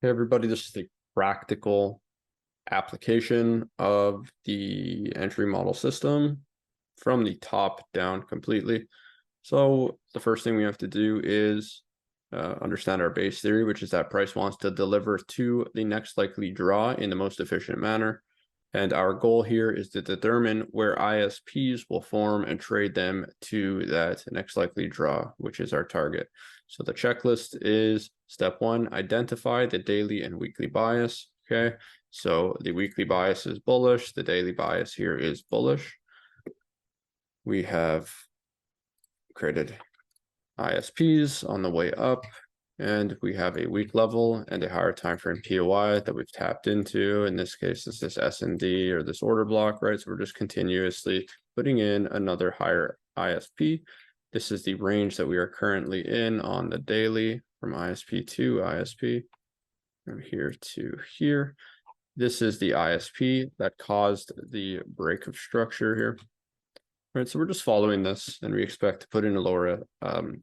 Hey everybody, this is the practical application of the entry model system from the top down completely. So the first thing we have to do is understand our base theory, which is that price wants to deliver to the next likely draw in the most efficient manner. And our goal here is to determine where ISPs will form and trade them to that next likely draw, which is our target. So the checklist is step one, identify the daily and weekly bias. Okay, so the weekly bias is bullish. The daily bias here is bullish. We have created ISPs on the way up, and we have a weak level and a higher time frame POI that we've tapped into. In this case, it's this S&D or this order block, right? So we're just continuously putting in another higher ISP. This is the range that we are currently in on the daily from ISP to ISP, from here to here. This is the ISP that caused the break of structure here. Right, so we're just following this, and we expect to put in a lower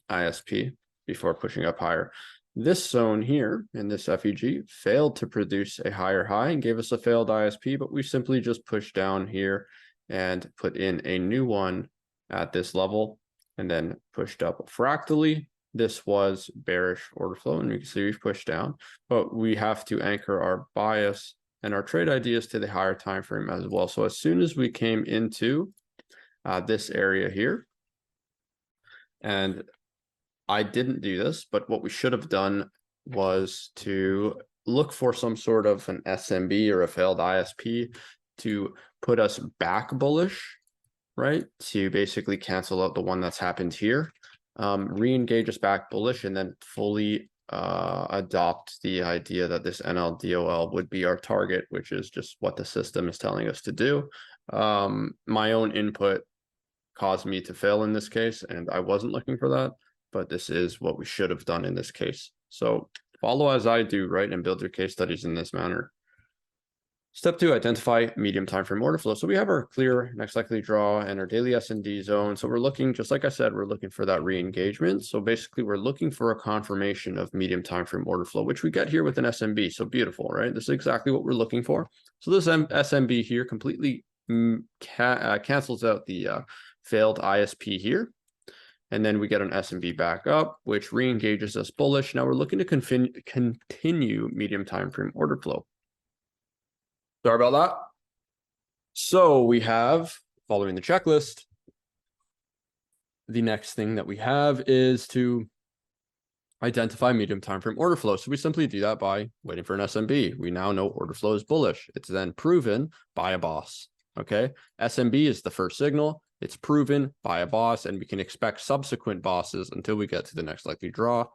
ISP before pushing up higher. This zone here in this FEG failed to produce a higher high and gave us a failed ISP, but we simply just pushed down here and put in a new one at this level and then pushed up fractally. This was bearish order flow, and you can see we've pushed down, but we have to anchor our bias and our trade ideas to the higher time frame as well. So as soon as we came into this area here, and I didn't do this, but what we should have done was to look for some sort of an SMB or a failed ISP to put us back bullish, right? To basically cancel out the one that's happened here, re-engage us back bullish, and then fully adopt the idea that this NLDOL would be our target, which is just what the system is telling us to do. My own input caused me to fail in this case, and I wasn't looking for that, but this is what we should have done in this case. So follow as I do, right, and build your case studies in this manner. Step two, identify medium time frame order flow. So we have our clear next likely draw and our daily S&D zone. So we're looking, just like I said, we're looking for that re-engagement. So basically we're looking for a confirmation of medium time frame order flow, which we get here with an SMB. So beautiful, right? This is exactly what we're looking for. So this SMB here completely cancels out the failed ISP here. And then we get an S&B back up, which re-engages us bullish. Now we're looking to continue medium time frame order flow. Sorry about that. So we have, following the checklist, the next thing that we have is to identify medium time frame order flow. So we simply do that by waiting for an SMB. We now know order flow is bullish. It's then proven by a boss. Okay, SMB is the first signal. It's proven by a boss, and we can expect subsequent bosses until we get to the next likely draw.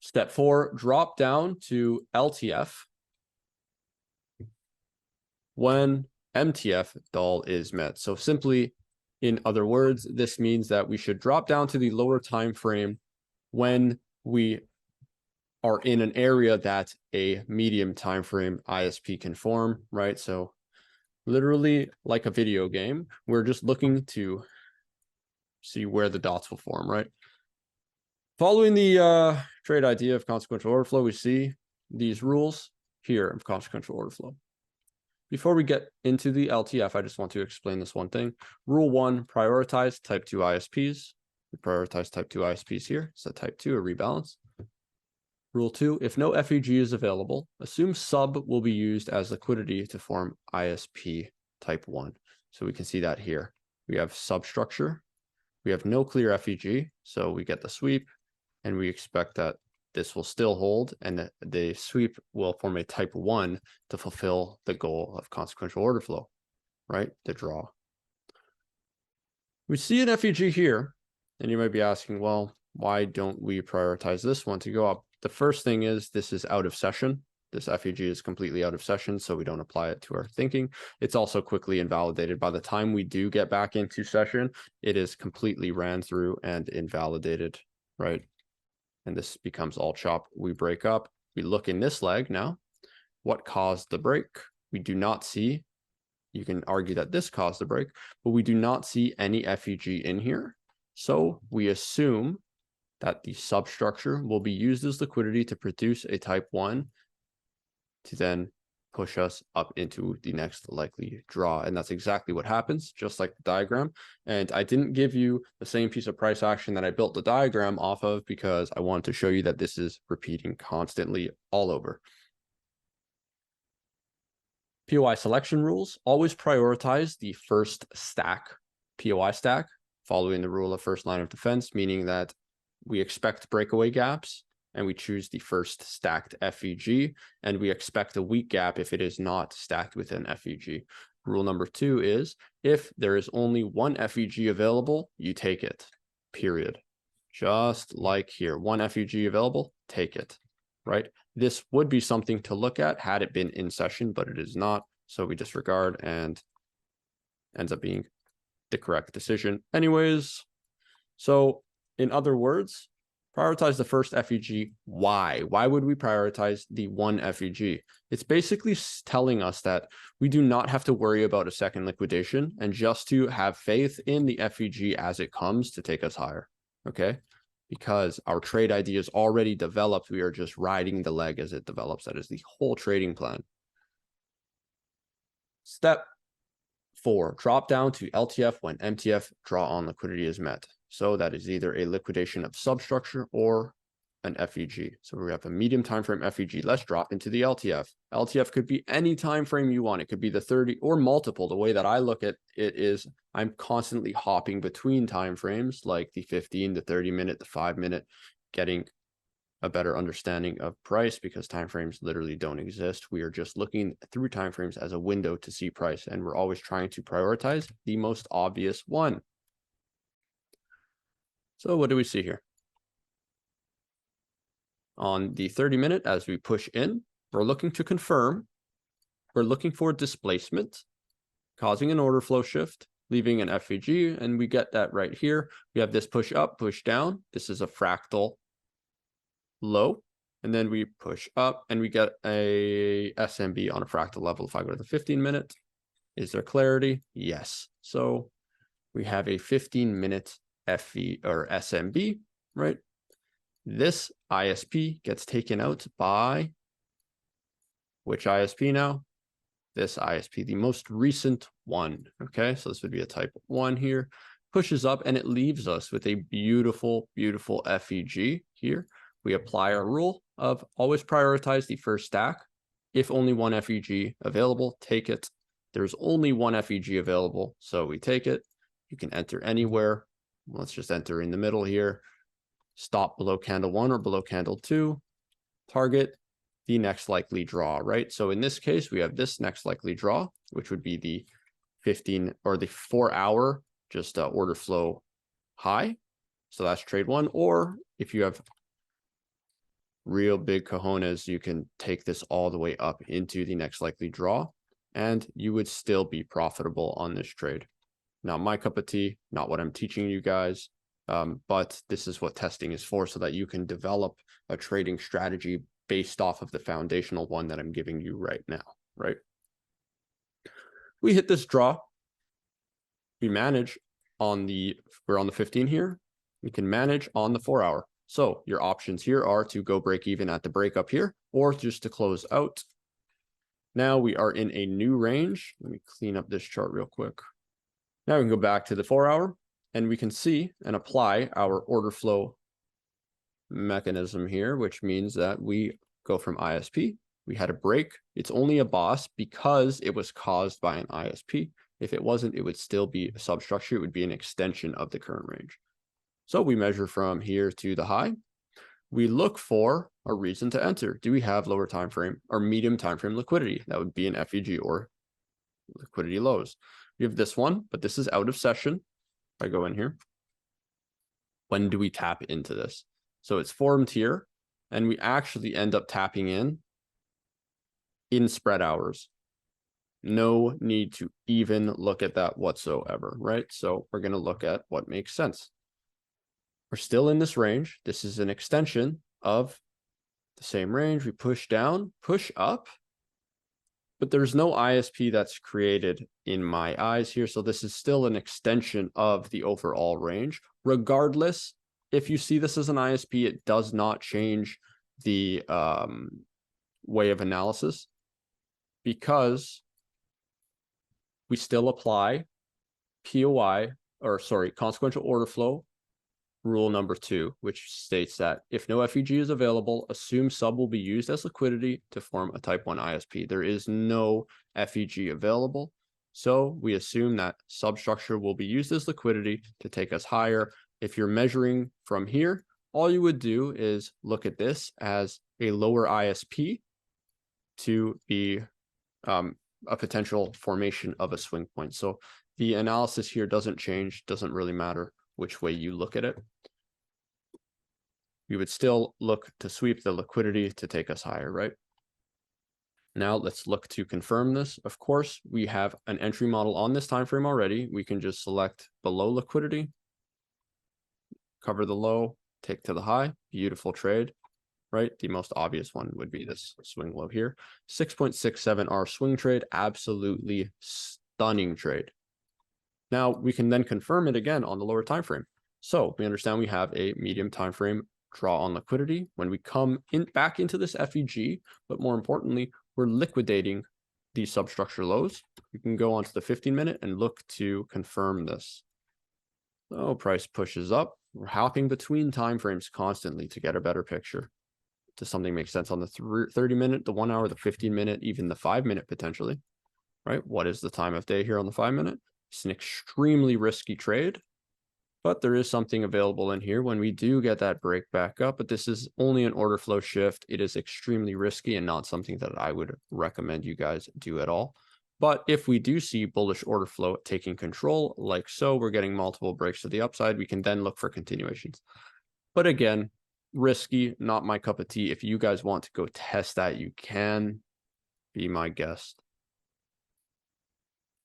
Step four, drop down to LTF when MTF dull is met. So simply, in other words, this means that we should drop down to the lower time frame when we are in an area that a medium time frame ISP can form, right? So literally like a video game, we're just looking to see where the dots will form, right? Following the trade idea of consequential order flow, we see these rules here of consequential order flow. Before we get into the LTF, I just want to explain this one thing. Rule one, prioritize type 2 ISPs. We prioritize type 2 ISPs here. So type 2, a rebalance. Rule two, if no FEG is available, assume sub will be used as liquidity to form ISP type 1. So we can see that here. We have substructure. We have no clear FEG, so we get the sweep, and we expect that this will still hold, and the sweep will form a type 1 to fulfill the goal of consequential order flow, right? The draw. We see an FEG here, and you might be asking, well, why don't we prioritize this one to go up? The first thing is this is out of session. This FEG is completely out of session, so we don't apply it to our thinking. It's also quickly invalidated. By the time we do get back into session, it is completely ran through and invalidated, right? And this becomes all chop. We break up. We look in this leg now. What caused the break? We do not see. You can argue that this caused the break, but we do not see any FEG in here. So we assume that the substructure will be used as liquidity to produce a type 1 to then push us up into the next likely draw. And that's exactly what happens, just like the diagram. And I didn't give you the same piece of price action that I built the diagram off of because I wanted to show you that this is repeating constantly all over. POI selection rules: always prioritize the first stack, POI stack, following the rule of first line of defense, meaning that we expect breakaway gaps and we choose the first stacked FVG, and we expect a weak gap if it is not stacked with an FVG. Rule number 2 is if there is only one FVG available, you take it, period. Just like here, one FVG available, take it, right? This would be something to look at had it been in session, but it is not. So we disregard and ends up being the correct decision anyways. So in other words, prioritize the first FVG. Why? Why would we prioritize the one FVG? It's basically telling us that we do not have to worry about a second liquidation and just to have faith in the FVG as it comes to take us higher, okay? Because our trade idea is already developed. We are just riding the leg as it develops. That is the whole trading plan. Step 4, drop down to LTF when MTF draw on liquidity is met. So that is either a liquidation of substructure or an FVG. So we have a medium time frame FVG. Let's drop into the LTF. LTF could be any time frame you want. It could be the 30 or multiple. The way that I look at it is I'm constantly hopping between time frames, like the 15, the 30 minute, the 5 minute, getting a better understanding of price because time frames literally don't exist. We are just looking through time frames as a window to see price, and we're always trying to prioritize the most obvious one. So what do we see here? On the 30 minute, as we push in, we're looking to confirm. We're looking for displacement, causing an order flow shift, leaving an FVG, and we get that right here. We have this push up, push down. This is a fractal low, and then we push up and we get a SMB on a fractal level. If I go to the 15 minute, is there clarity? Yes. So we have a 15-minute FV or SMB, right? This ISP gets taken out by which ISP now? This ISP, the most recent one. Okay, so this would be a type 1 here. Pushes up and it leaves us with a beautiful, beautiful FVG here. We apply our rule of always prioritize the first stack. If only one FVG available, take it. There's only one FVG available, so we take it. You can enter anywhere. Let's just enter in the middle here. Stop below candle 1 or below candle 2. Target the next likely draw, right? So in this case, we have this next likely draw, which would be the 15 or the 4-hour just order flow high. So that's trade 1. Or if you have real big cojones, you can take this all the way up into the next likely draw, and you would still be profitable on this trade. Not my cup of tea, not what I'm teaching you guys, but this is what testing is for, so that you can develop a trading strategy based off of the foundational one that I'm giving you right now, right? We hit this draw. We manage on we're on the 15 here. We can manage on the 4-hour. So your options here are to go break even at the break up here, or just to close out. Now we are in a new range. Let me clean up this chart real quick. Now we can go back to the 4-hour and we can see and apply our order flow mechanism here, which means that we go from ISP. We had a break. It's only a boss because it was caused by an ISP. If it wasn't, it would still be a substructure. It would be an extension of the current range. So we measure from here to the high. We look for a reason to enter. Do we have lower time frame or medium time frame liquidity? That would be an FVG or liquidity lows. We have this one, but this is out of session. If I go in here, when do we tap into this? So it's formed here, and we actually end up tapping in spread hours. No need to even look at that whatsoever, right? So we're going to look at what makes sense. We're still in this range. This is an extension of the same range. We push down, push up, but there's no ISP that's created in my eyes here. So this is still an extension of the overall range. Regardless, if you see this as an ISP, it does not change the way of analysis, because we still apply POI, or sorry, consequential order flow rule number 2, which states that if no FEG is available, assume sub will be used as liquidity to form a type 1 ISP. There is no FEG available, so we assume that substructure will be used as liquidity to take us higher. If you're measuring from here, all you would do is look at this as a lower ISP to be a potential formation of a swing point. So the analysis here doesn't change, doesn't really matter which way you look at it. We would still look to sweep the liquidity to take us higher, right? Now let's look to confirm this. Of course, we have an entry model on this time frame already. We can just select below liquidity, cover the low, take to the high. Beautiful trade, right? The most obvious one would be this swing low here. 6.67R swing trade, absolutely stunning trade. Now we can then confirm it again on the lower time frame. So we understand we have a medium time frame draw on liquidity. When we come in back into this FEG, but more importantly, we're liquidating these substructure lows. We can go onto the 15-minute and look to confirm this. So price pushes up. We're hopping between time frames constantly to get a better picture. Does something make sense on the 30-minute, the 1 hour, the 15-minute, even the 5-minute potentially, right? What is the time of day here on the 5-minute? It's an extremely risky trade, but there is something available in here when we do get that break back up. But this is only an order flow shift. It is extremely risky and not something that I would recommend you guys do at all. But if we do see bullish order flow taking control, like so, we're getting multiple breaks to the upside, we can then look for continuations. But again, risky, not my cup of tea. If you guys want to go test that, you can. Be my guest.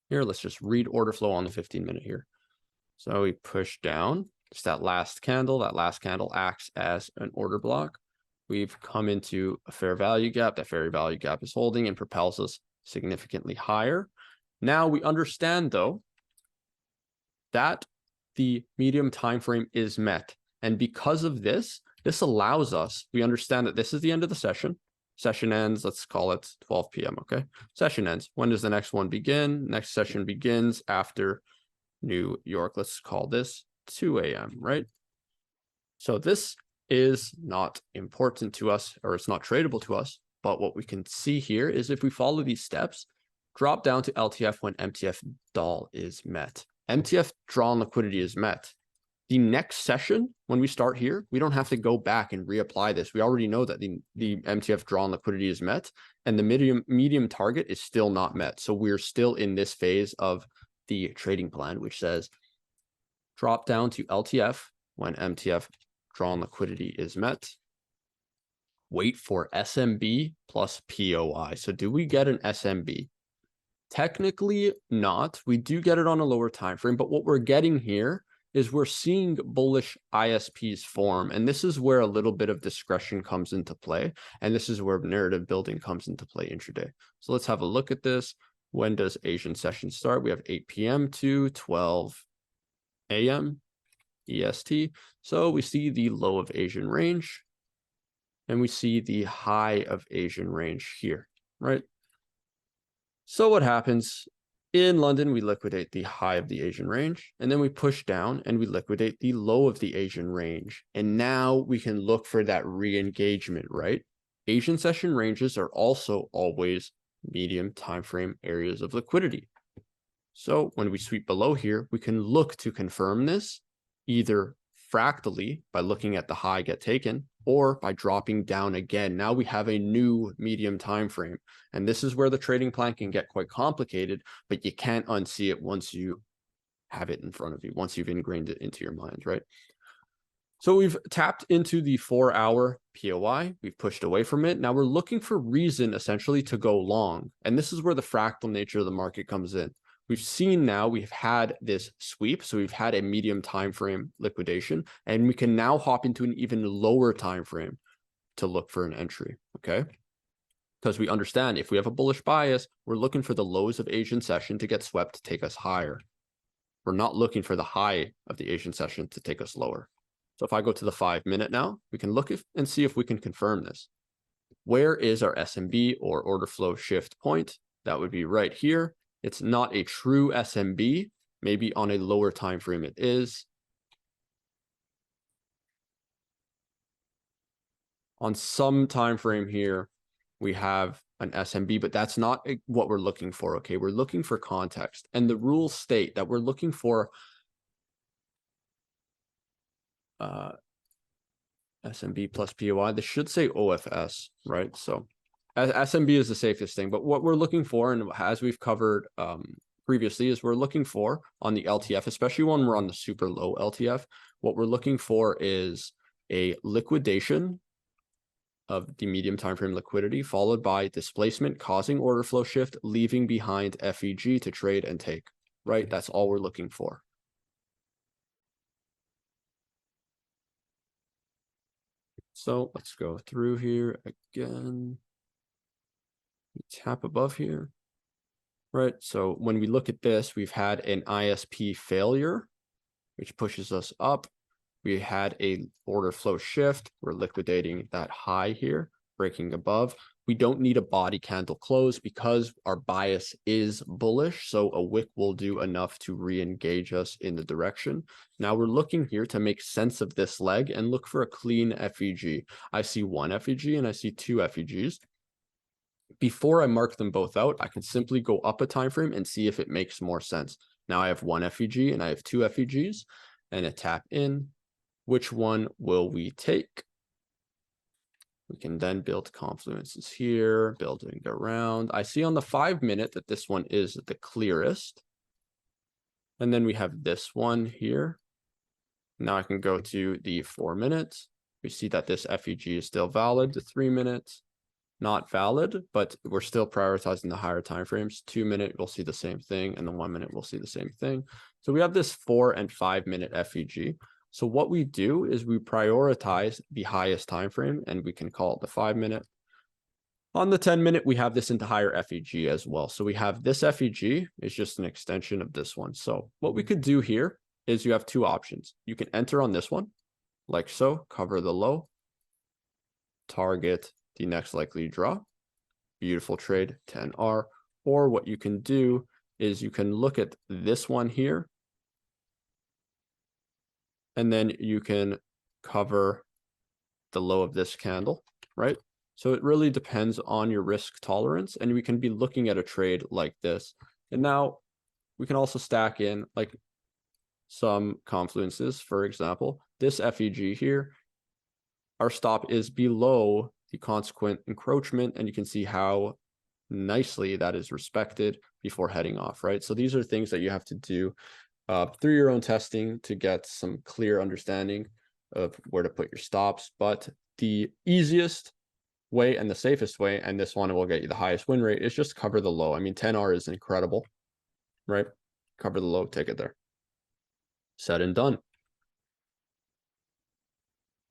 Here, let's just read order flow on the 15-minute here. So we push down. It's that last candle. That last candle acts as an order block. We've come into a fair value gap. That fair value gap is holding and propels us significantly higher. Now we understand, though, that the medium time frame is met. And because of this, this allows us, we understand that this is the end of the session. Session ends, let's call it 12 p.m., okay? Session ends. When does the next one begin? Next session begins after New York. Let's call this 2 a.m., right? So this is not important to us, or it's not tradable to us, but what we can see here is if we follow these steps, drop down to LTF when MTF DOL is met. MTF draw on liquidity is met. The next session, when we start here, we don't have to go back and reapply this. We already know that the MTF draw on liquidity is met, and the medium target is still not met. So we're still in this phase of the trading plan, which says drop down to LTF when MTF draw on liquidity is met. Wait for SMB plus POI. So do we get an SMB? Technically not. We do get it on a lower time frame, but what we're getting here is we're seeing bullish ISPs form. And this is where a little bit of discretion comes into play. And this is where narrative building comes into play intraday. So let's have a look at this. When does Asian session start? We have 8 p.m. to 12 a.m. EST. So we see the low of Asian range and we see the high of Asian range here, right? So what happens? In London, we liquidate the high of the Asian range, and then we push down and we liquidate the low of the Asian range. And now we can look for that re-engagement, right? Asian session ranges are also always medium time frame areas of liquidity. So when we sweep below here, we can look to confirm this either fractally by looking at the high get taken or by dropping down again. Now we have a new medium time frame. And this is where the trading plan can get quite complicated, but you can't unsee it once you have it in front of you, once you've ingrained it into your mind, right? So we've tapped into the 4-hour POI. We've pushed away from it. Now we're looking for reason essentially to go long. And this is where the fractal nature of the market comes in. We've seen now we've had this sweep. So we've had a medium time frame liquidation, and we can now hop into an even lower time frame to look for an entry, okay? Because we understand if we have a bullish bias, we're looking for the lows of Asian session to get swept to take us higher. We're not looking for the high of the Asian session to take us lower. So if I go to the 5-minute now, we can look and see if we can confirm this. Where is our SMB or order flow shift point? That would be right here. It's not a true SMB. Maybe on a lower time frame it is. On some time frame here, we have an SMB, but that's not what we're looking for. Okay, we're looking for context, and the rules state that we're looking for SMB plus POI. This should say OFS, right? So SMB is the safest thing, but what we're looking for, and as we've covered previously, is we're looking for on the LTF, especially when we're on the super low LTF, what we're looking for is a liquidation of the medium time frame liquidity, followed by displacement causing order flow shift, leaving behind FEG to trade and take, right? That's all we're looking for. So let's go through here again. Tap above here, right? So when we look at this, we've had an ISP failure, which pushes us up. We had a order flow shift. We're liquidating that high here, breaking above. We don't need a body candle close because our bias is bullish. So a wick will do enough to re-engage us in the direction. Now we're looking here to make sense of this leg and look for a clean FEG. I see one FEG and I see two FEGs. Before I mark them both out, I can simply go up a time frame and see if it makes more sense. Now I have one FEG and I have two FEGs and a tap in. Which one will we take? We can then build confluences here, building around. I see on the 5-minute that this one is the clearest. And then we have this one here. Now I can go to the 4 minutes. We see that this FEG is still valid. The 3 minutes, not valid, but we're still prioritizing the higher time frames. 2 minute, we'll see the same thing, and the 1 minute, we'll see the same thing. So we have this 4 and 5 minute FEG. So what we do is we prioritize the highest time frame, and we can call it the 5 minute. On the 10 minute, we have this into higher FEG as well. So we have this FEG is just an extension of this one. So what we could do here is you have two options. You can enter on this one, like so, cover the low, target the next likely draw. Beautiful trade, 10R. Or what you can do is you can look at this one here, and then you can cover the low of this candle, right? So it really depends on your risk tolerance, and we can be looking at a trade like this. And now we can also stack in like some confluences. For example, this FEG here, our stop is below the consequent encroachment, and you can see how nicely that is respected before heading off, right? So these are things that you have to do through your own testing to get some clear understanding of where to put your stops. But the easiest way and the safest way, and this one will get you the highest win rate, is just cover the low. I mean, 10R is incredible, right? Cover the low, take it there. Said and done.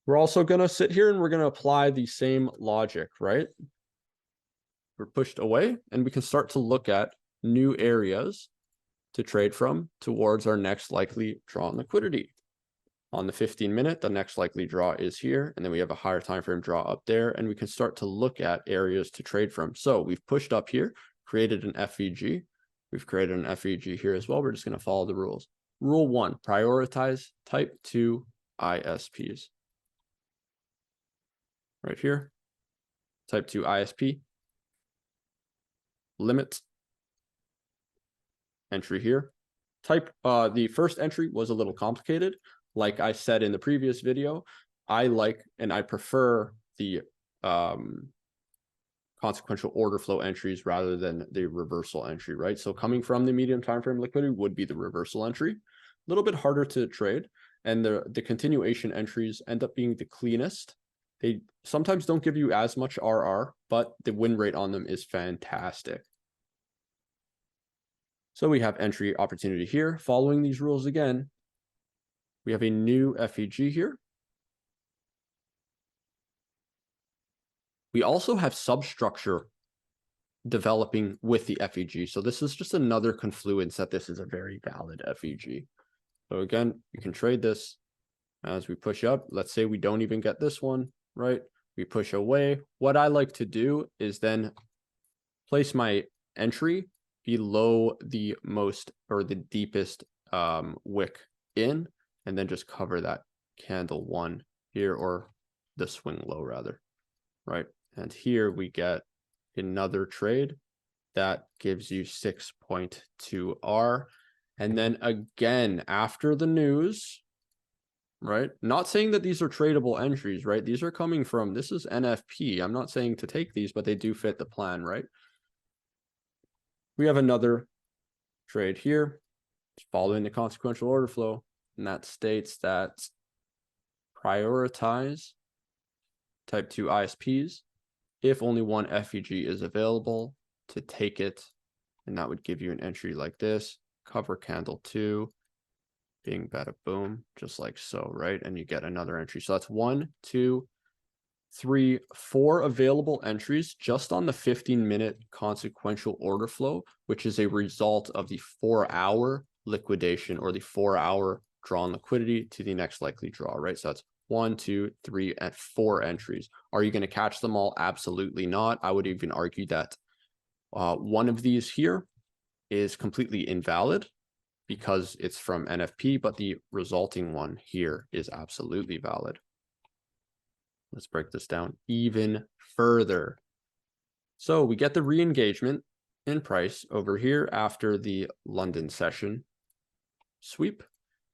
We're also going to sit here and we're going to apply the same logic, right? We're pushed away and we can start to look at new areas to trade from towards our next likely draw on liquidity. On the 15-minute, the next likely draw is here, and then we have a higher time frame draw up there, and we can start to look at areas to trade from. So we've pushed up here, created an FEG. We've created an FEG here as well. We're just going to follow the rules. Rule 1, prioritize type 2 ISPs. Right here, type 2 ISP. Limit. Entry here. The first entry was a little complicated. Like I said in the previous video, I like and I prefer the consequential order flow entries rather than the reversal entry, right? So coming from the medium time frame liquidity would be the reversal entry. A little bit harder to trade, and the continuation entries end up being the cleanest. They sometimes don't give you as much RR, but the win rate on them is fantastic. So we have entry opportunity here. Following these rules again, we have a new FEG here. We also have substructure developing with the FEG. So this is just another confluence that this is a very valid FEG. So again, you can trade this As we push up, let's say we don't even get this one, right? We push away. What I like to do is then place my entry below the most or the deepest wick in, and then just cover that candle one here, or the swing low rather, right? And here we get another trade that gives you 6.2 R. And then again, after the news, right? Not saying that these are tradable entries, right? These are coming from, this is NFP. I'm not saying to take these, but they do fit the plan, right? We have another trade here following the consequential order flow, and that states that prioritize type 2 ISPs if only one FEG is available to take it, and that would give you an entry like this, cover candle 2, bing, bada, boom, just like so, right? And you get another entry. So that's 1, 2, 3, 4 available entries just on the 15-minute consequential order flow, which is a result of the 4-hour liquidation or the 4-hour drawn liquidity to the next likely draw, right? So that's 1, 2, 3, and 4 entries. Are you going to catch them all? Absolutely not. I would even argue that one of these here is completely invalid because it's from NFP, but the resulting one here is absolutely valid. Let's break this down even further. So we get the re-engagement in price over here after the London session sweep.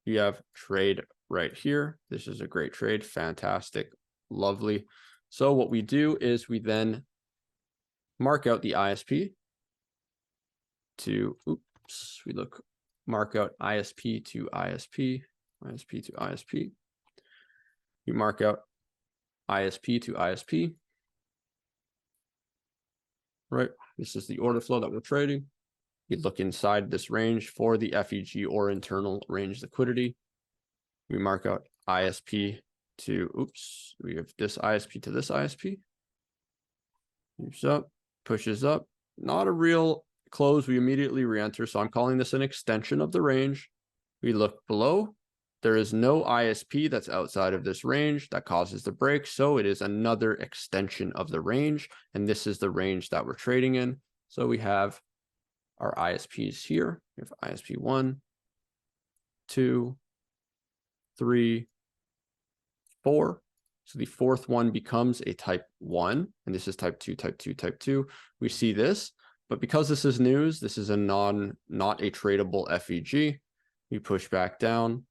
You have trade right here. This is a great trade. Fantastic. Lovely. So what we do is we then mark out the ISP to, mark out ISP to ISP, ISP to ISP. You mark out ISP to ISP, right? This is the order flow that we're trading. We look inside this range for the FEG or internal range liquidity. We mark out ISP to, we have this ISP to this ISP. Moves up, pushes up. Not a real close. We immediately re-enter. So I'm calling this an extension of the range. We look below. There is no ISP that's outside of this range that causes the break. So it is another extension of the range. And this is the range that we're trading in. So we have our ISPs here. We have ISP 1, 2, 3, 4. So the fourth one becomes a type 1, and this is type 2, type 2, type 2. We see this, but because this is news, this is a not a tradable FEG. We push back down.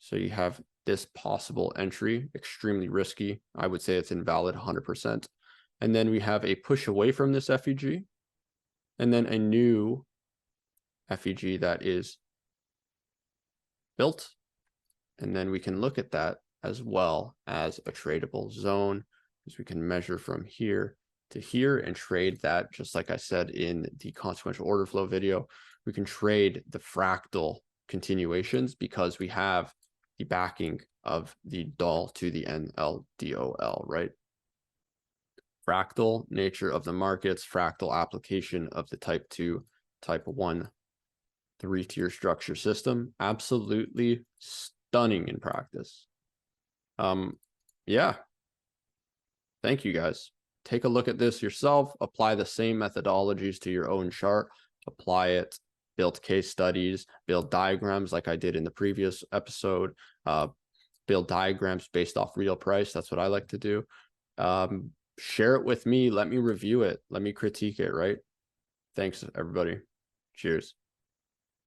So you have this possible entry, extremely risky. I would say it's invalid 100%. And then we have a push away from this FEG, and then a new FEG that is built. And then we can look at that as well as a tradable zone, because we can measure from here to here and trade that, just like I said in the consequential order flow video. We can trade the fractal continuations because we have the backing of the DOL to the NLDOL, right? Fractal nature of the markets, fractal application of the type 2, type 1, 3-tier structure system. Absolutely stunning in practice. Yeah. Thank you guys. Take a look at this yourself, apply the same methodologies to your own chart, apply it, build case studies, build diagrams like I did in the previous episode, build diagrams based off real price. That's what I like to do. Share it with me. Let me review it. Let me critique it, right? Thanks, everybody. Cheers.